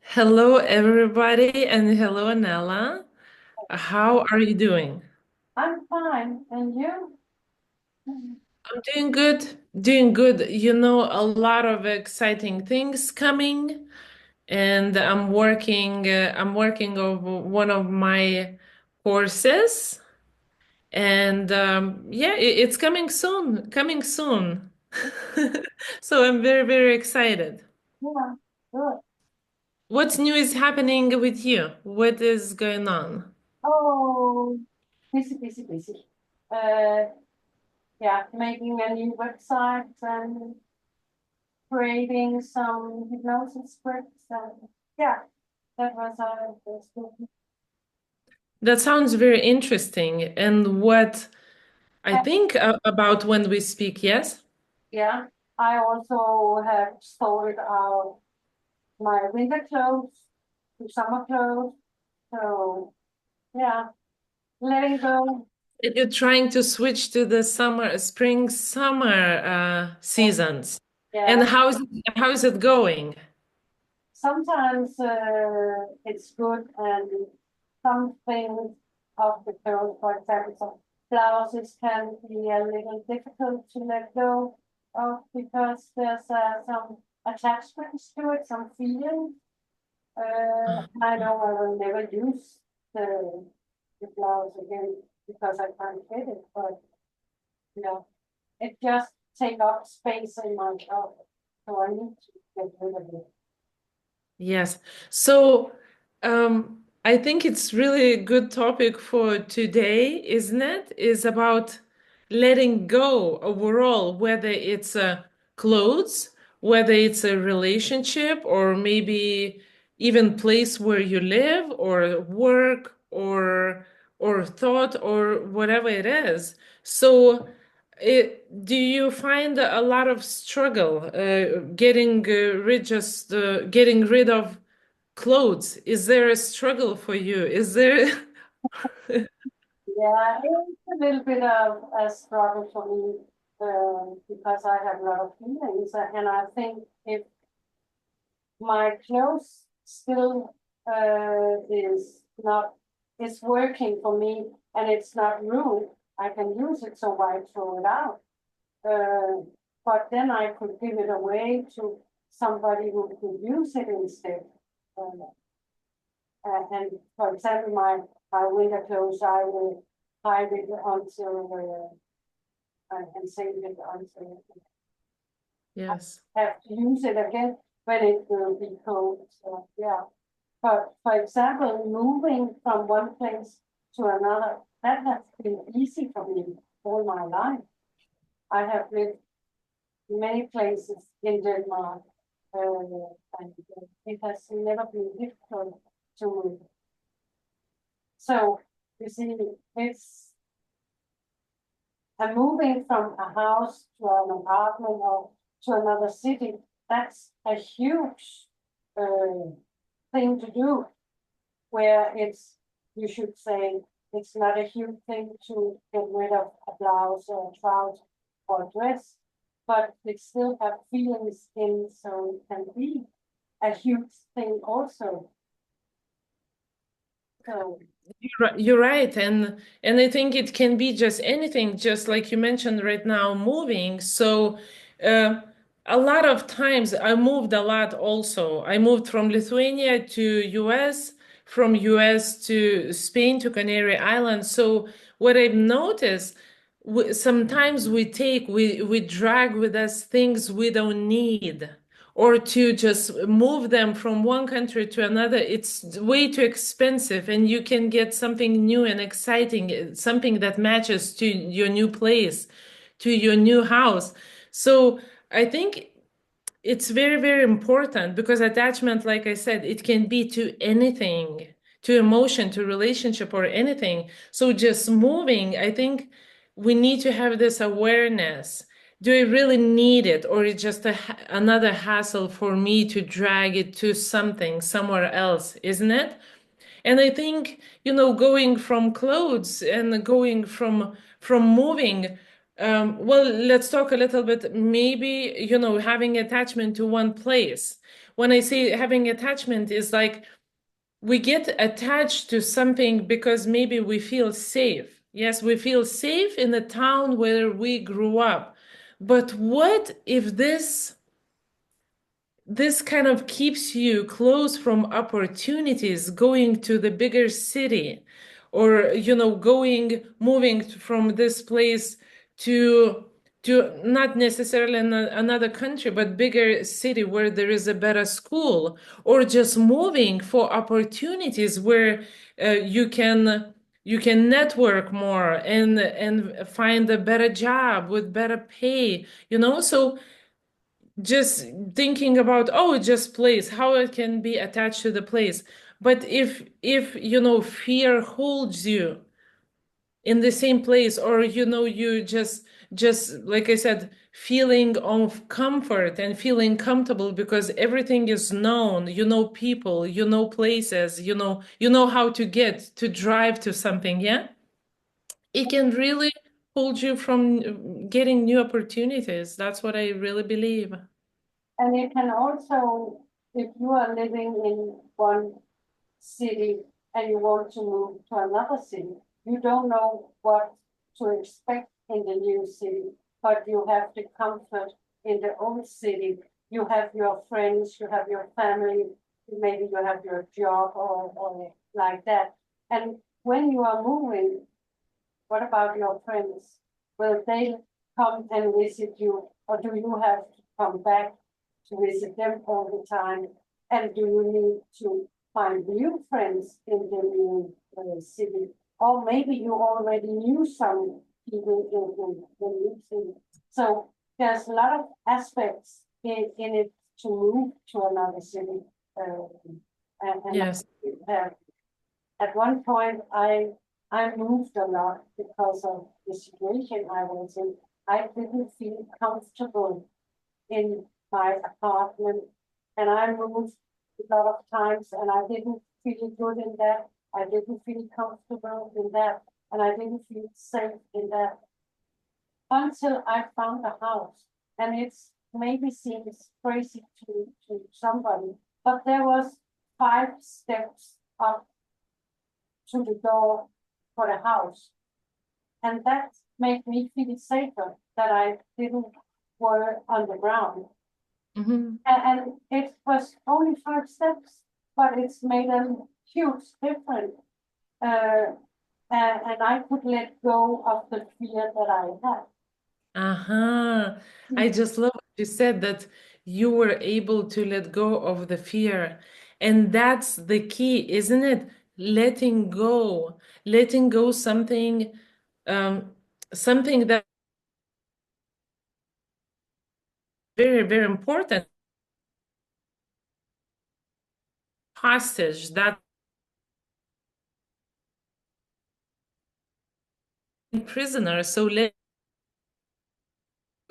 Hello, everybody, and hello, Nella. How are you doing? I'm fine. And you? I'm doing good, doing good. You know, a lot of exciting things coming, and I'm working on one of my courses, and yeah, it's coming soon. So I'm very, very excited. Yeah, good. What's new is happening with you? What is going on? Oh, busy, busy, busy. Uh, yeah, making a new website and creating some hypnosis scripts and yeah, that was that's good. That sounds very interesting. And what I Uh, think about when we speak, yes? yeah, I also have sorted out my winter clothes to summer clothes. So yeah, letting go. You're trying to switch to the spring, summer seasons. And Yeah, how is it going? sometimes it's good and some things of the code, for example, some blouses can be a little difficult to let go of because there's some attachments to it, some feeling. I know I will never use the, the blouse again because I can't fit it, but you know, it just take up space in my closet, so I need to get rid of it. Yes. So, I think it's really a good topic for today, isn't it? Is about letting go overall, whether it's clothes, whether it's a relationship, or maybe even place where you live, or work, or thought, or whatever it is. So, do you find a lot of struggle getting rid of clothes? Is there a struggle for you? Is there? Yeah, it's a little bit of a struggle for me because I have a lot of feelings, and I think if my clothes still is not is working for me and it's not ruined, I can use it, so why throw it out? Uh, but then I could give it away to somebody who could use it instead. Uh, and for example, my winter clothes, I will hide it until and save it until Yes. I have to use it again when it will be cold. So yeah. But for example, moving from one place to another, that has been easy for me all my life. I have lived many places in Denmark, and it has never been difficult to move. So you see, it's and moving from a house to an apartment or to another city, that's a huge uh, thing to do. Where you should say, it's not a huge thing to get rid of a blouse or a trouser or a dress, but it still have feelings in, so it can be a huge thing also. So, You're right, and I think it can be just anything, just like you mentioned right now, moving. So, uh, a lot of times I moved a lot. Also, I moved from Lithuania to US, from US to Spain to Canary Islands. So, what I've noticed, sometimes we drag with us things we don't need, or to just move them from one country to another. It's way too expensive, and you can get something new and exciting, something that matches to your new place, to your new house. So I think it's very, very important because attachment, like I said, it can be to anything, to emotion, to relationship, or anything. So just moving, I think we need to have this awareness. Do I really need it, or is just another hassle for me to drag it to something somewhere else, isn't it? And I think, going from clothes and going from moving. Well, let's talk a little bit. Maybe, having attachment to one place. When I say having attachment is like we get attached to something because maybe we feel safe. Yes, we feel safe in the town where we grew up. But what if this kind of keeps you close from opportunities going to the bigger city or moving from this place to not necessarily in another country but bigger city where there is a better school, or just moving for opportunities where you can network more and find a better job with better pay, so just thinking about, oh, just place, how it can be attached to the place. But if fear holds you in the same place, or you just like I said, feeling of comfort and feeling comfortable because everything is known, people, places, you know how to get to drive to something, yeah, it can really hold you from getting new opportunities. That's what I really believe. And it can also, if you are living in one city and you want to move to another city, you don't know what to expect in the new city, but you have the comfort in the old city. You have your friends, you have your family, maybe you have your job or like that. And when you are moving, what about your friends? Will they come and visit you, or do you have to come back to visit them all the time? And do you need to find new friends in the new city? Or maybe you already knew some people in the new city. So there's a lot of aspects in it to move to another city. Uh, and Yes. uh, at one point, I moved a lot because of the situation I was in. I didn't feel comfortable in my apartment, and I moved a lot of times, and I didn't feel good in that. I didn't feel comfortable in that, and I didn't feel safe in that until I found a house. And it's maybe seems crazy to somebody, but there was 5 steps up to the door for the house. And that made me feel safer that I didn't were on the ground. Hmm. And it was only 5 steps, but it's made a huge difference. Uh, and I could let go of the fear that I had. Uh-huh. I just love what you said, that you were able to let go of the fear. And that's the key, isn't it? Letting go. Letting go um, something that very, very important. Hostage, that prisoner. So let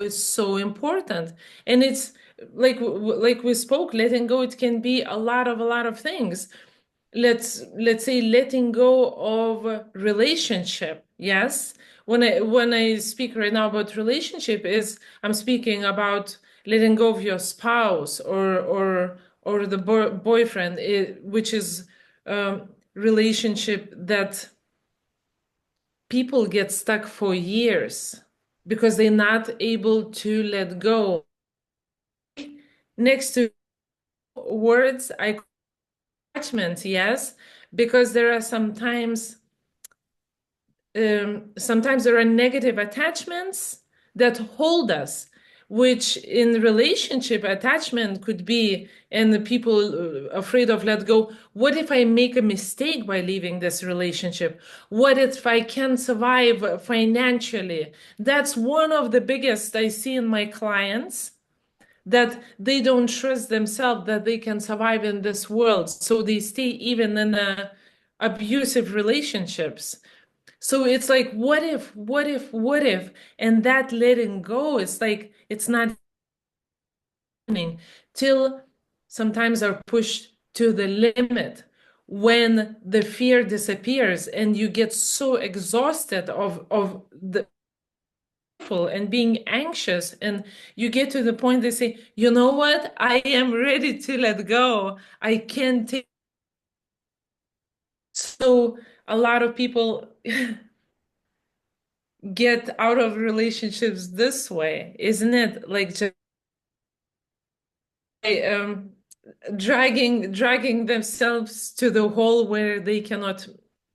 is so important. And it's like we spoke, letting go, it can be a lot of things. Let's say letting go of a relationship. Yes, when I speak right now about relationship, is I'm speaking about letting go of your spouse or the boyfriend, which is relationship that people get stuck for years because they're not able to let go. Next to words, I call attachment, yes, because there are sometimes there are negative attachments that hold us, which in relationship attachment could be, and the people afraid of let go. What if I make a mistake by leaving this relationship? What if I can't survive financially? That's one of the biggest I see in my clients, that they don't trust themselves that they can survive in this world, so they stay even in abusive relationships. So it's like, what if, and that letting go is like it's not happening till sometimes are pushed to the limit, when the fear disappears and you get so exhausted of the and being anxious, and you get to the point they say, you know what, I am ready to let go, I can't take. So a lot of people get out of relationships this way, isn't it? Like just um, dragging themselves to the hole where they cannot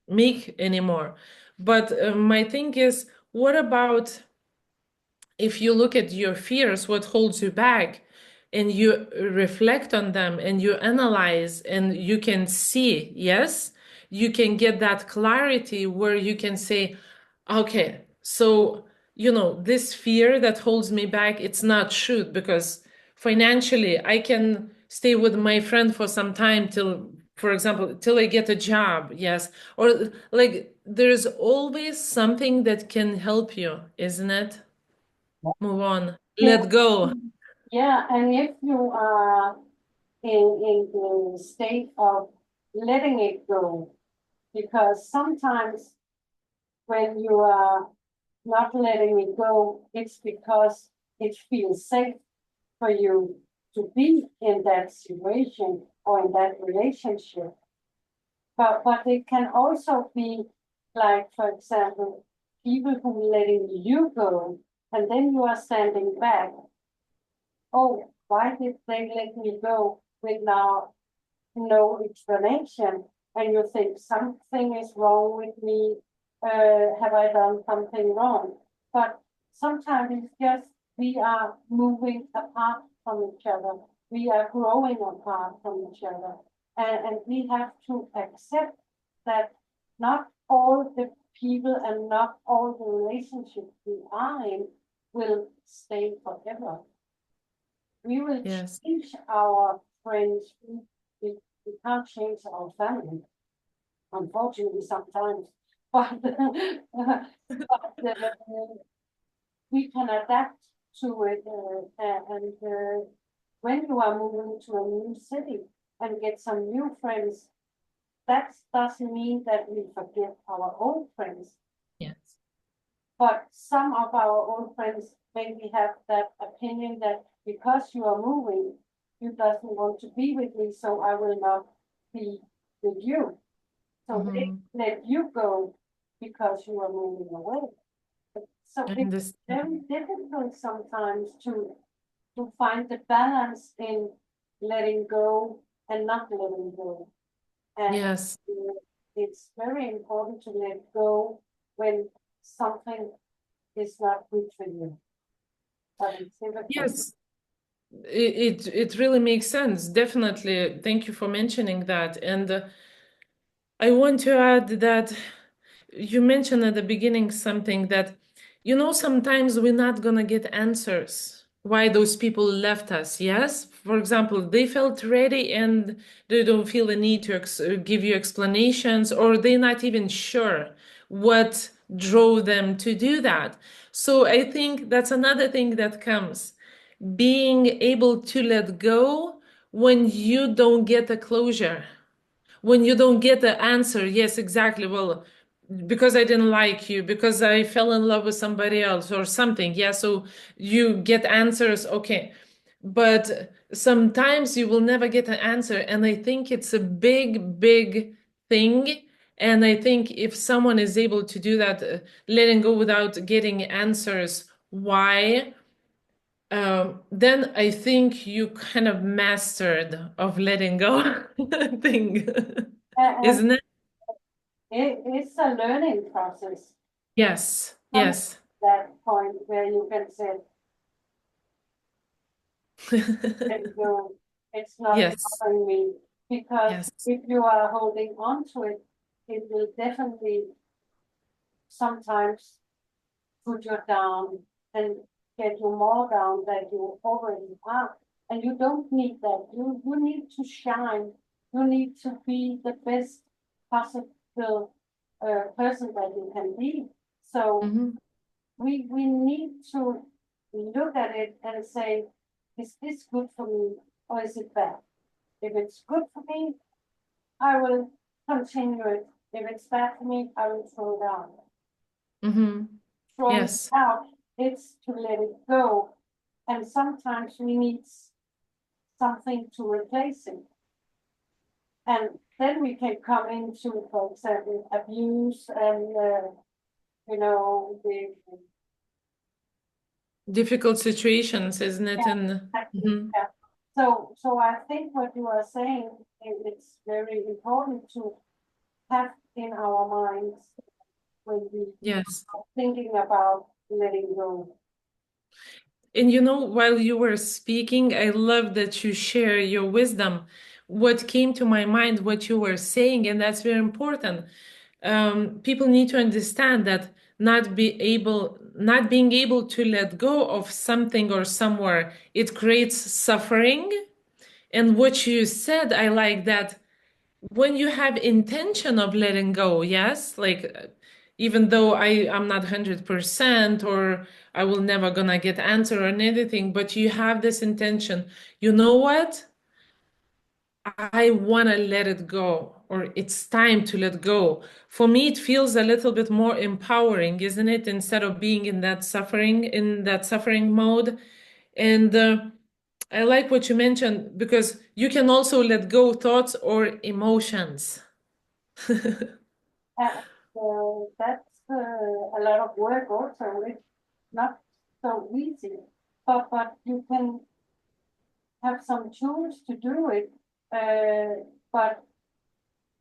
make anymore. But my thing is, what about if you look at your fears, what holds you back, and you reflect on them and you analyze and you can see, yes, you can get that clarity where you can say, okay, so, this fear that holds me back, it's not true because financially I can stay with my friend for some time till, for example, till I get a job, yes, or like there's always something that can help you, isn't it? Move on. Yeah, Let go. yeah, and if you are in the state of letting it go, because sometimes when you are not letting it go, it's because it feels safe for you to be in that situation or in that relationship. But it can also be like, for example, people who letting you go, and then you are standing back. Oh, why did they let me go with now no explanation? And you think something is wrong with me. Have I done something wrong? But sometimes it's just we are moving apart from each other. We are growing apart from each other. And we have to accept that not all the people and not all the relationships we are in will stay forever. We will Yes. change our friends. We can't change our family, unfortunately, sometimes. But, we can adapt to it. And when you are moving to a new city and get some new friends, that doesn't mean that we forget our old friends. Yes. But some of our old friends maybe have that opinion that because you are moving, you doesn't want to be with me, so I will not be with you. So they Hmm. let you go because you are moving away. So I it's understand. very difficult sometimes to find the balance in letting go and not letting go. And Yes. it's very important to let go when something is not good for you. But it's difficult. Yes. It really makes sense. Definitely. Thank you for mentioning that. And I want to add that you mentioned at the beginning something that, sometimes we're not gonna get answers why those people left us. Yes. For example, they felt ready and they don't feel the need to give you explanations, or they're not even sure what drove them to do that. So I think that's another thing that comes, being able to let go when you don't get a closure, when you don't get the answer. Yes, exactly. Well, because I didn't like you, because I fell in love with somebody else or something. Yeah, so you get answers, okay. But sometimes you will never get an answer. And I think it's a big, big thing. And I think if someone is able to do that, letting go without getting answers, why? Then I think you kind of mastered of letting go thing, And isn't it? it's a learning process. Yes, Come to yes. that point where you can say, let it go. It's not Yes, bothering me. Because yes. if you are holding on to it, it will definitely sometimes put you down and get you more down than you already are. And you don't need that. You need to shine. You need to be the best possible person that you can be. So Hmm. we need to look at it and say, is this good for me or is it bad? If it's good for me, I will continue it. If it's bad for me, I will throw it out. Hmm. Throwing it Yes. out it's to let it go. And sometimes we need something to replace it. And then we can come into, for example, abuse and, the, Difficult situations, isn't it? yeah, And exactly, mhm. yeah. So I think what you are saying, it's very important to have in our minds when we Yes. are thinking about letting go. And you know, while you were speaking, I love that you share your wisdom. What came to my mind, what you were saying, and that's very important. People need to understand that not being able to let go of something or somewhere, it creates suffering. And what you said, I like that when you have intention of letting go, yes, like even though I'm not 100% or I will never gonna get answer or anything, but you have this intention, you know what? I want to let it go, or it's time to let go. For me, it feels a little bit more empowering, isn't it? Instead of being in that suffering mode. And I like what you mentioned because you can also let go thoughts or emotions. And that's a lot of work also. It's not so easy, but you can have some tools to do it. But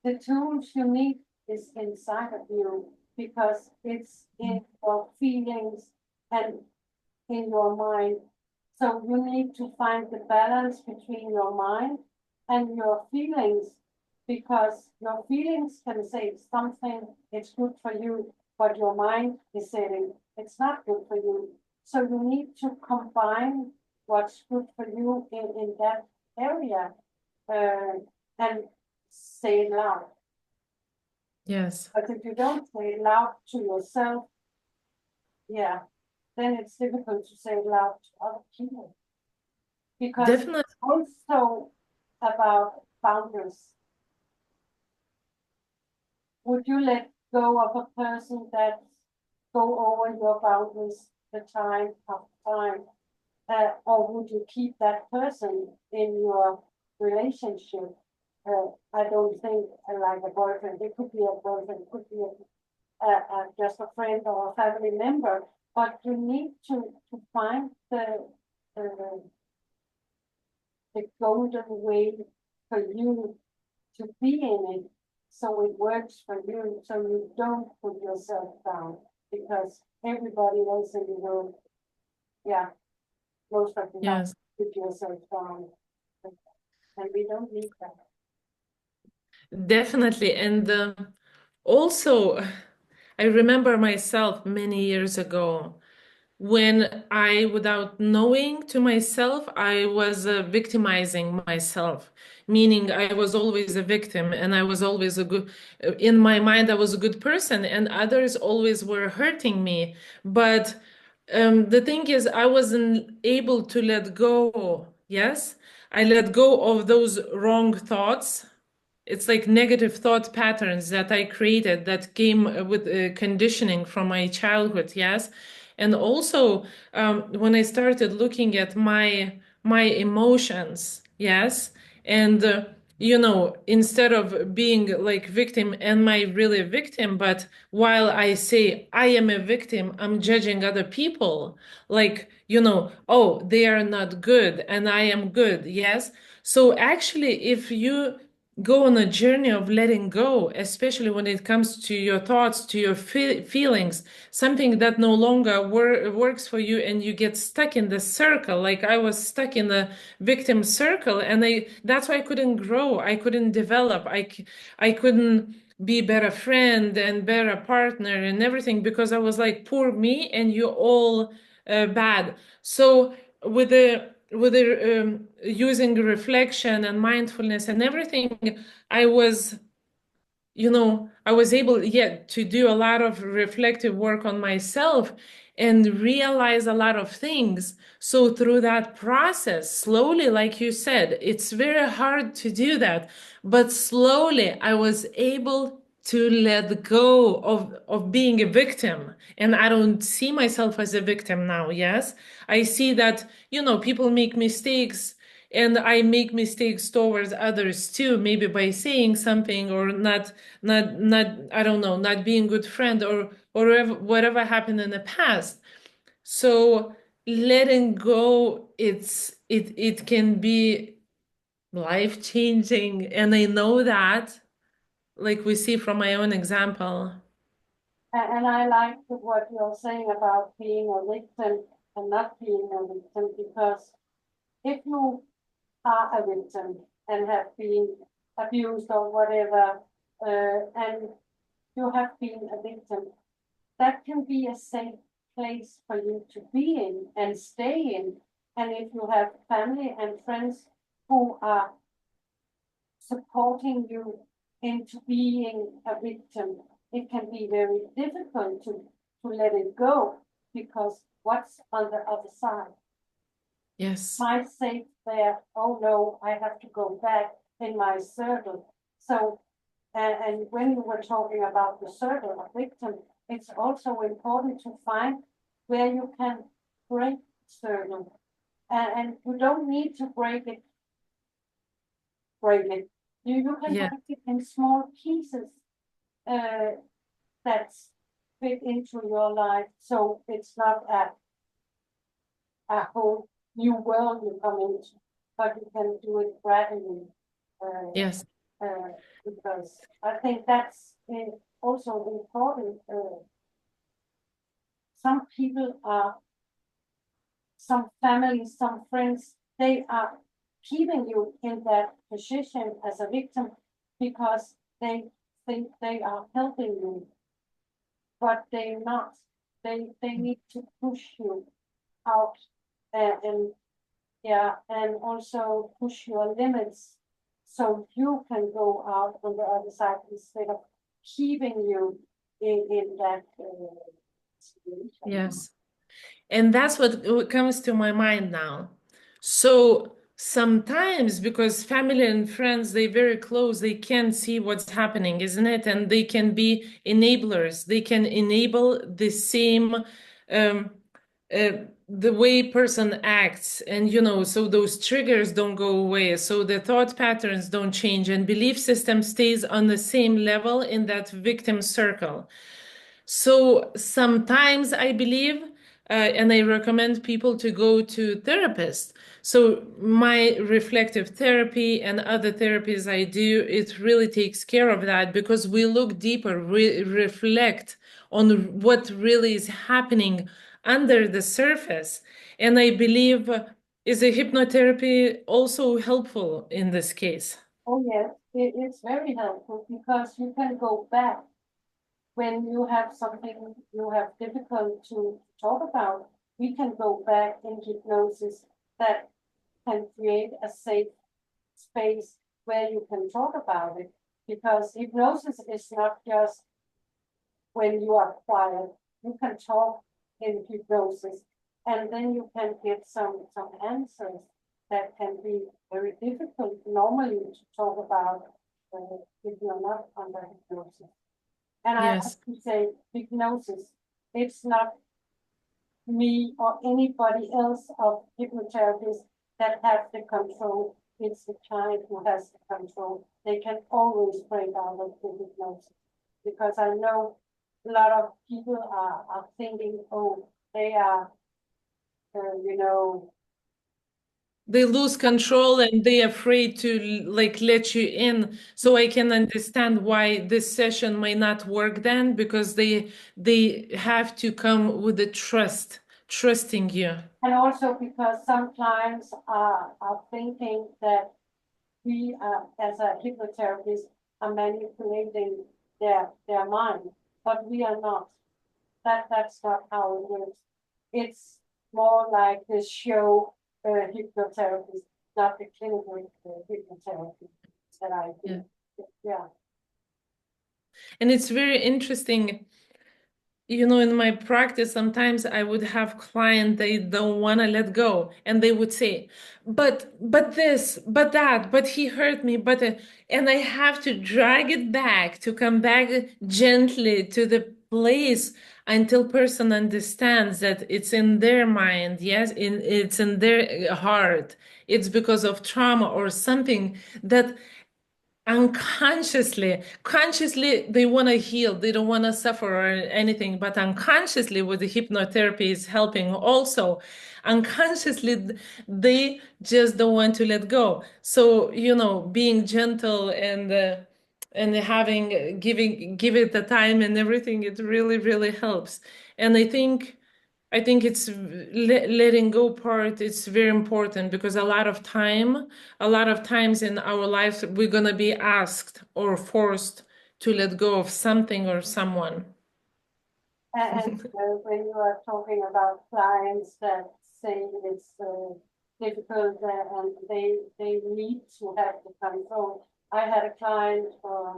the tools you need is inside of you because it's in your feelings and in your mind. So you need to find the balance between your mind and your feelings because your feelings can say something, it's good for you, but your mind is saying it's not good for you. So you need to combine what's good for you in that area uh, and say it loud. Yes, But if you don't say it loud to yourself, yeah, then it's difficult to say it loud to other people because definitely. it's also about boundaries. Would you let go of a person that go over your boundaries the time after time, or would you keep that person in your relationship? I don't think like a boyfriend. It could be a boyfriend. It could be just a friend or a family member. But you need to find the the golden way for you to be in it so it works for you so you don't put yourself down because everybody else in the world, yeah, most of the time Yes, put yourself down and we don't need that. definitely. And also, I remember myself many years ago when I, without knowing to myself, I was victimizing myself, meaning I was always a victim and I was always a good, in my mind, I was a good person and others always were hurting me. But the thing is, I wasn't able to let go. Yes, I let go of those wrong thoughts. It's like negative thought patterns that I created that came with conditioning from my childhood, yes. And also, when I started looking at my emotions, yes, and instead of being like victim, am I really a victim? But while I say I am a victim, I'm judging other people, like, oh, they are not good and I am good, yes. So actually, if you go on a journey of letting go, especially when it comes to your thoughts, to your feelings, something that no longer works for you, and you get stuck in the circle. Like I was stuck in the victim circle, and that's why I couldn't grow, I couldn't develop, I couldn't be better friend and better partner and everything because I was like, poor me, and you all bad. So with the using reflection and mindfulness and everything, I was, I was able yet to do a lot of reflective work on myself and realize a lot of things. So through that process, slowly, like you said, it's very hard to do that, but slowly I was able to let go of being a victim. And I don't see myself as a victim now. Yes, I see that, people make mistakes, and I make mistakes towards others too, maybe by saying something or not, I don't know, not being a good friend, or whatever happened in the past. So letting go, it can be life changing. And I know that, like we see from my own example. And I like what you're saying about being a victim and not being a victim, because if you are a victim and have been abused or whatever, and you have been a victim, that can be a safe place for you to be in and stay in. And if you have family and friends who are supporting you into being a victim, it can be very difficult to let it go, because what's on the other side Yes. might say there, oh no, I have to go back in my circle. So, and when you were talking about the circle of victim, it's also important to find where you can break circle. And you don't need to break it. You can Yeah. break it in small pieces uh, that fit into your life. So it's not a whole new world you come into, but you can do it gradually. Uh, Yes. uh, because I think that's also important. Some people are, some families, some friends, they are keeping you in that position as a victim because they think they are helping you, but they're not. They need to push you out, and yeah, and also push your limits so you can go out on the other side instead of keeping you in that situation. Yes. And that's what comes to my mind now. So sometimes, because family and friends, they're very close, they can see what's happening, isn't it? And they can be enablers. They can enable the same, uh, the way person acts. And, so those triggers don't go away. So the thought patterns don't change, and belief system stays on the same level in that victim circle. So sometimes I believe, and I recommend people to go to therapists. So my reflective therapy and other therapies I do, it really takes care of that, because we look deeper, reflect on what really is happening under the surface. And I believe, is a hypnotherapy also helpful in this case? Oh yes, it's very helpful because you can go back when you have something you have difficult to talk about. We can go back in hypnosis that can create a safe space where you can talk about it, because hypnosis is not just when you are quiet. You can talk in hypnosis, and then you can get some answers that can be very difficult normally to talk about if you're not under hypnosis. And I have Yes. to say, hypnosis, it's not me or anybody else of hypnotherapists that have the control. It's the client who has the control. They can always break out of the hypnosis, because I know a lot of people are thinking, oh, they are, you know, They lose control and they're afraid to like let you in. So I can understand why this session might not work then, because they have to come with the trusting you. and also because some clients are thinking that we, as a hypnotherapist, are manipulating their mind, but we are not. That's not how it works. It's more like the show hypnotherapist, not the clinical hypnotherapy that I do. Yeah. Yeah. And it's very interesting. In my practice, sometimes I would have clients they don't want to let go, and they would say, "But this, but that, but he hurt me, but," and I have to drag it back to come back gently to the place until person understands that it's in their mind, yes, it's in their heart. It's because of trauma or something that unconsciously consciously they want to heal, they don't want to suffer or anything, but unconsciously with the hypnotherapy is helping also. Unconsciously they just don't want to let go, so being gentle and having give it the time and everything, it really really helps. And I think it's letting go part, it's very important because a lot of times in our lives, we're gonna be asked or forced to let go of something or someone. And when you are talking about clients that say it's difficult and they need to have the control. I had a client a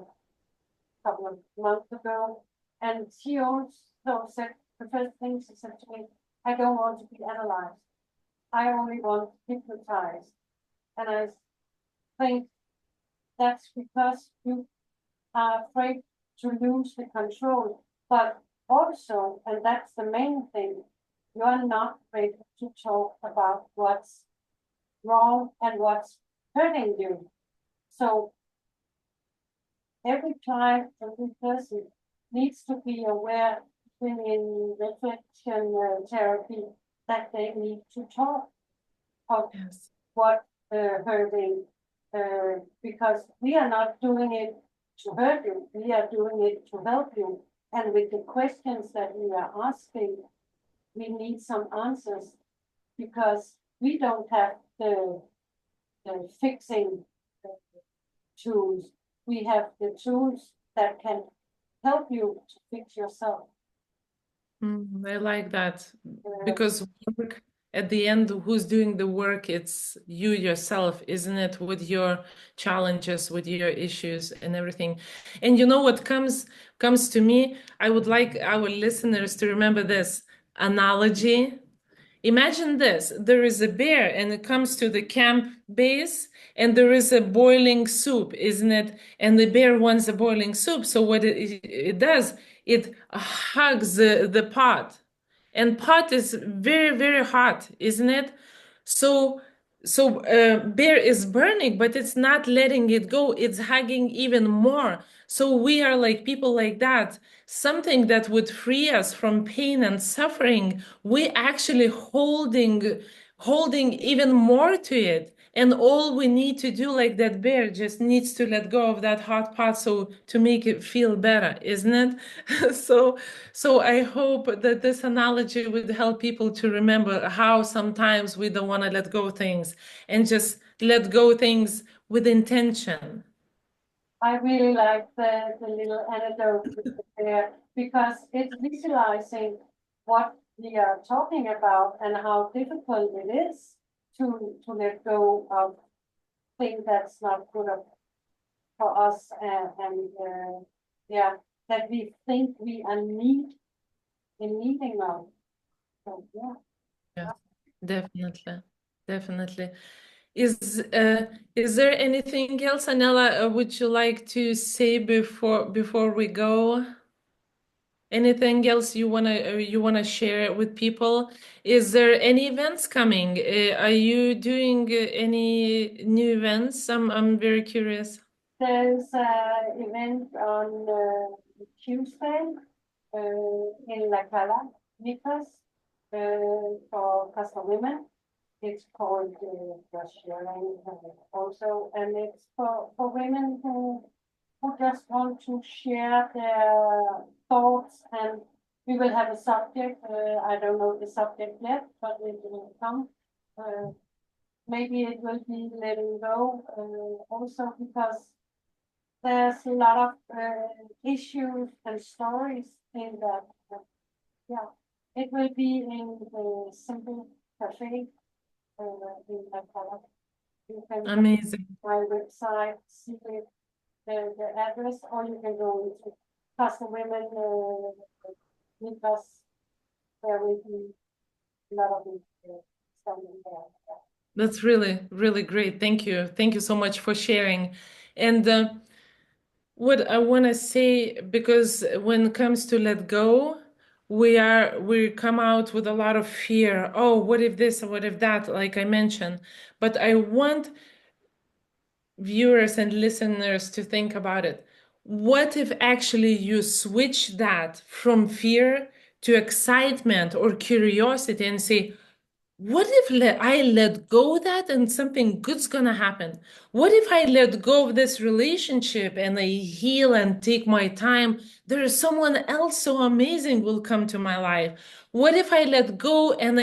couple of months ago, and she also said the first thing she said to me, "I don't want to be analyzed. I only want hypnotized." And I think that's because you are afraid to lose the control. But also, and that's the main thing, you're not ready to talk about what's wrong and what's hurting you. So every time every person needs to be aware in reflection therapy that they need to talk of Yes. what hurting, because we are not doing it to hurt you, we are doing it to help you. And with the questions that we are asking, we need some answers because we don't have the fixing tools. We have the tools that can help you to fix yourself. I like that Uh, because work, at the end, who's doing the work? It's you yourself, isn't it? With your challenges, with your issues and everything. And you know what comes to me? I would like our listeners to remember this analogy. Imagine this, there is a bear and it comes to the camp base and there is a boiling soup, isn't it? And the bear wants a boiling soup. So what it does, it hugs the pot. And pot is very, very hot, isn't it? So bear is burning, but it's not letting it go. It's hugging even more. So we are like people like that. Something that would free us from pain and suffering, we actually holding even more to it. And all we need to do, like that bear, just needs to let go of that hot pot so to make it feel better, isn't it? So I hope that this analogy would help people to remember how sometimes we don't want to let go things and just let go things with intention. I really like the little anecdote there because it's visualizing what we are talking about and how difficult it is to let go of things that's not good for us and yeah, that we think we are in needing of. So yeah. Yes, definitely. Definitely. Is uh, is there anything else, Anela, would you like to say before we go? Anything else you wanna share with people? Is there any events coming? Are you doing any new events? I'm very curious. There's an event on Tuesday in La Cala, Vicas, for Castle Women. It's called Just Sharing also, and it's for women who just want to share their thoughts. And we will have a subject. I don't know the subject yet, but it will come. Uh, Maybe it will be letting go also because there's a lot of issues and stories in that. Yeah, it will be in the Simple Cafe in that color. You can go to Amazing. my website, see the address, or you can go into Custom Women. because there will be a lot of it standing there. That's really, really great. Thank you. Thank you so much for sharing. And what I want to say, because when it comes to let go, we come out with a lot of fear. Oh, what if this, what if that, like I mentioned. But I want viewers and listeners to think about it. What if actually you switch that from fear to excitement or curiosity and say, what if I let go of that and something good's gonna happen? What if I let go of this relationship and I heal and take my time? There is someone else so amazing will come to my life. What if I let go and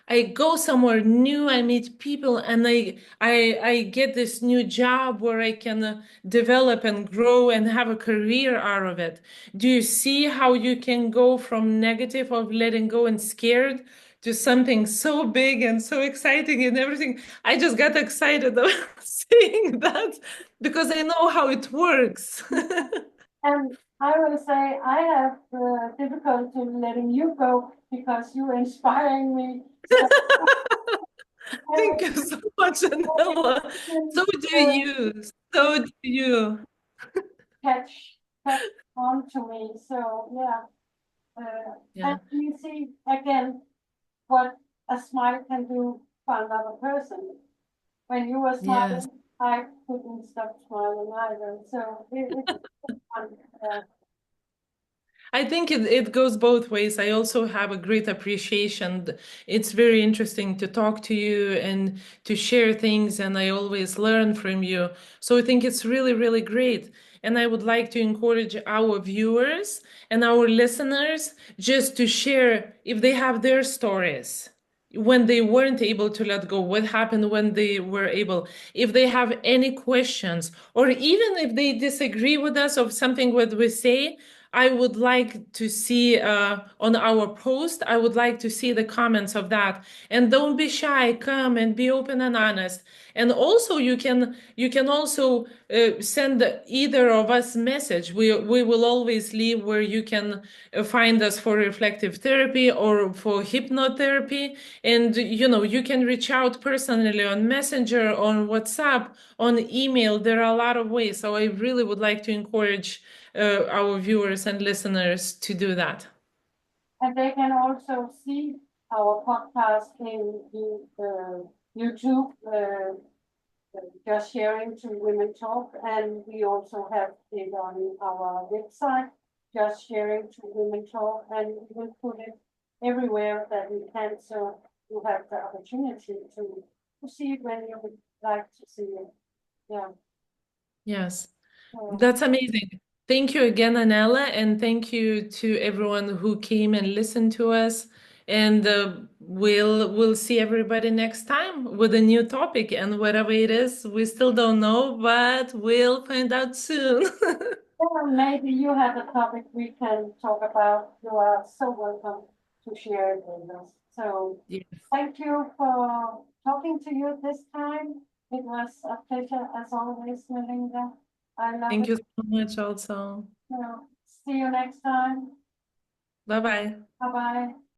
I go somewhere new, I meet people and I get this new job where I can develop and grow and have a career out of it. Do you see how you can go from negative of letting go and scared to something so big and so exciting and everything? I just got excited about saying that because I know how it works. And I will say I have difficulty letting you go because you're inspiring me. So I Thank will you so much, Anella. So do uh, you. So do you. catch catch on to me. So yeah, and Yeah. you see again what a smile can do for another person. When you were Yes. smiling, I couldn't stop smiling either. So it's fun. Yeah. I think it goes both ways. I also have a great appreciation. It's very interesting to talk to you and to share things, and I always learn from you. So I think it's really, really great. And I would like to encourage our viewers and our listeners just to share if they have their stories when they weren't able to let go, what happened when they were able, if they have any questions, or even if they disagree with us of something what we say. I would like to see on our post, I would like to see the comments of that. And don't be shy, come and be open and honest. And also you can also send either of us message. We will always leave where you can find us for reflective therapy or for hypnotherapy. And you can reach out personally on Messenger, on WhatsApp, on email. There are a lot of ways. So I really would like to encourage our viewers and listeners to do that. And they can also see our podcast in the YouTube, just sharing to Women Talk, and we also have it on our website, just sharing to Women Talk, and we will put it everywhere that we can, so you have the opportunity to see it when you would like to see it. Yeah. Yes, So, that's amazing. Thank you again, Anela, and thank you to everyone who came and listened to us. And we'll see everybody next time with a new topic and whatever it is, we still don't know, but we'll find out soon. or maybe you have a topic we can talk about. You are so welcome to share it with us. So Yes. thank you for talking to you this time. It was a pleasure as always, Melinda. I love Thank it. you so much also. See you next time. Bye bye. Bye bye.